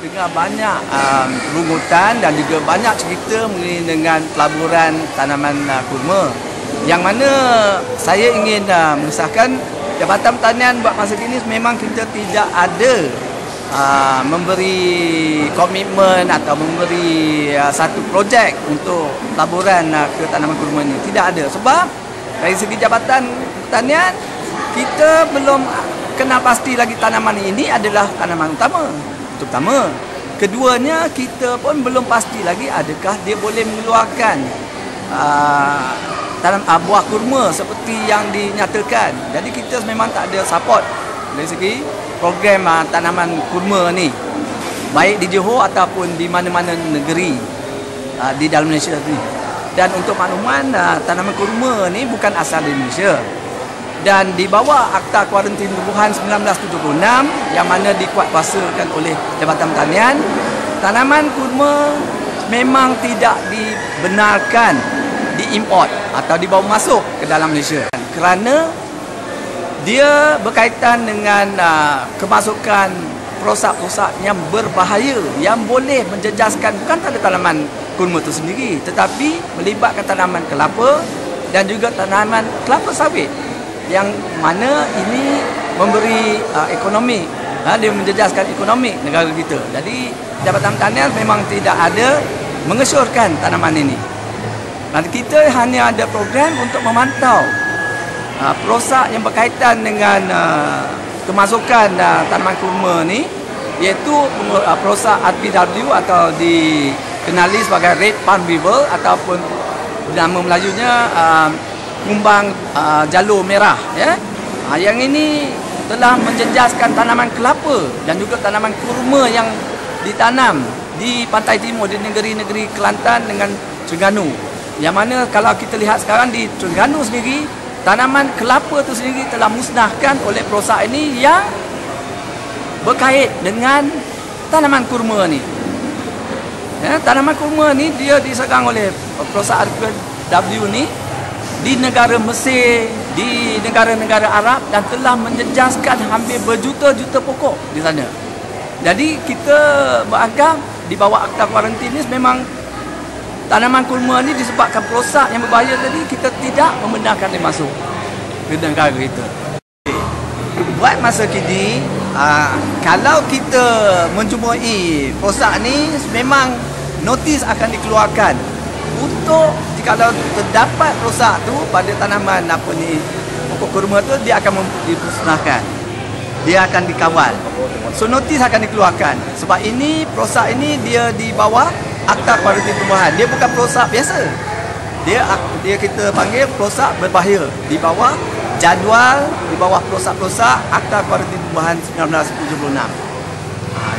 dengan banyak rungutan dan juga banyak cerita mengenai dengan pelaburan tanaman kurma. Yang mana saya ingin mengesahkan Jabatan Pertanian buat masa kini memang kita tidak ada memberi komitmen atau memberi satu projek untuk pelaburan ke tanaman kurma ini. Tidak ada. Sebab dari segi Jabatan Pertanian kita belum kenal pasti lagi tanaman ini adalah tanaman utama. Keduanya kita pun belum pasti lagi adakah dia boleh mengeluarkan buah kurma seperti yang dinyatakan. Jadi kita memang tak ada support dari segi program tanaman kurma ni, baik di Johor ataupun di mana-mana negeri di dalam Malaysia ni. Dan untuk makluman, tanaman kurma ni bukan asal dari Malaysia. Dan di bawah Akta Kuarantin Tumbuhan 1976 yang mana dikuatkuasakan oleh Jabatan Pertanian, tanaman kurma memang tidak dibenarkan diimport atau dibawa masuk ke dalam Malaysia kerana dia berkaitan dengan kemasukan perosak-perosak yang berbahaya yang boleh menjejaskan bukan pada tanaman kurma itu sendiri, tetapi melibatkan tanaman kelapa dan juga tanaman kelapa sawit yang mana ini memberi ekonomi, dia menjejaskan ekonomi negara kita. Jadi Jabatan Pertanian memang tidak ada mengesyorkan tanaman ini. Dan kita hanya ada program untuk memantau perosak yang berkaitan dengan kemasukan tanaman kurma ni, iaitu perosak RPW atau dikenali sebagai Red Palm Beetle ataupun nama Melajunya kumbang jalur merah, ya. Yang ini telah menjejaskan tanaman kelapa dan juga tanaman kurma yang ditanam di pantai timur di negeri-negeri Kelantan dengan Terengganu. Yang mana kalau kita lihat sekarang di Terengganu sendiri, tanaman kelapa itu sendiri telah musnahkan oleh perosak ini yang berkait dengan tanaman kurma ni. Ya, tanaman kurma ni dia diserang oleh perosak RPW ni di negara Mesir, di negara-negara Arab dan telah menjejaskan hampir berjuta-juta pokok di sana. Jadi kita beranggap di bawah Akta Kuarantin ni memang tanaman kurma ni disebabkan perosak yang berbahaya tadi, kita tidak membenarkan dia masuk ke negara kita. Buat masa kini, kalau kita menjumpai perosak ni, memang notis akan dikeluarkan untuk jikalau terdapat perosak tu pada tanaman pokok kurma tu, dia akan dimusnahkan, dia akan dikawal. So notis akan dikeluarkan. Sebab ini perosak ini dia di bawah Akta Kuarantin Tumbuhan. Dia bukan perosak biasa. Dia kita panggil perosak berbahaya di bawah jadual, di bawah perosak-perosak Akta Kuarantin Tumbuhan 1976.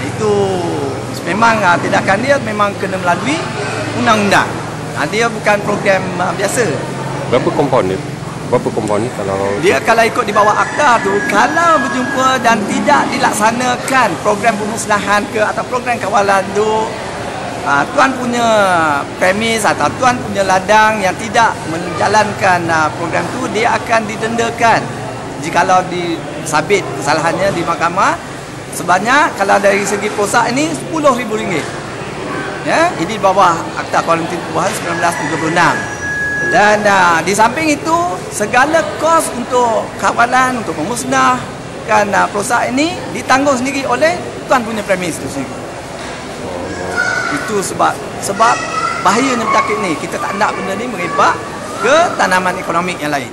Itu memang tindakan dia memang kena melalui undang-undang. Dia bukan program biasa. Berapa komponen? Kalau ikut di bawah akta tu, kalau berjumpa dan tidak dilaksanakan program pemusnahan atau program kawalan tu, tuan punya premis atau tuan punya ladang yang tidak menjalankan program tu, dia akan didendakan jikalau disabit kesalahannya di mahkamah sebanyak, kalau dari segi perosak ini, RM10,000. Ya, ini di bawah Akta Kuarantin Tumbuhan 1976. Dan di samping itu, segala kos untuk kawalan, untuk memusnahkan perosak ini ditanggung sendiri oleh tuan punya premis itu sendiri. Itu sebab bahayanya penyakit ni. Kita tak nak benda ni merebak ke tanaman ekonomi yang lain.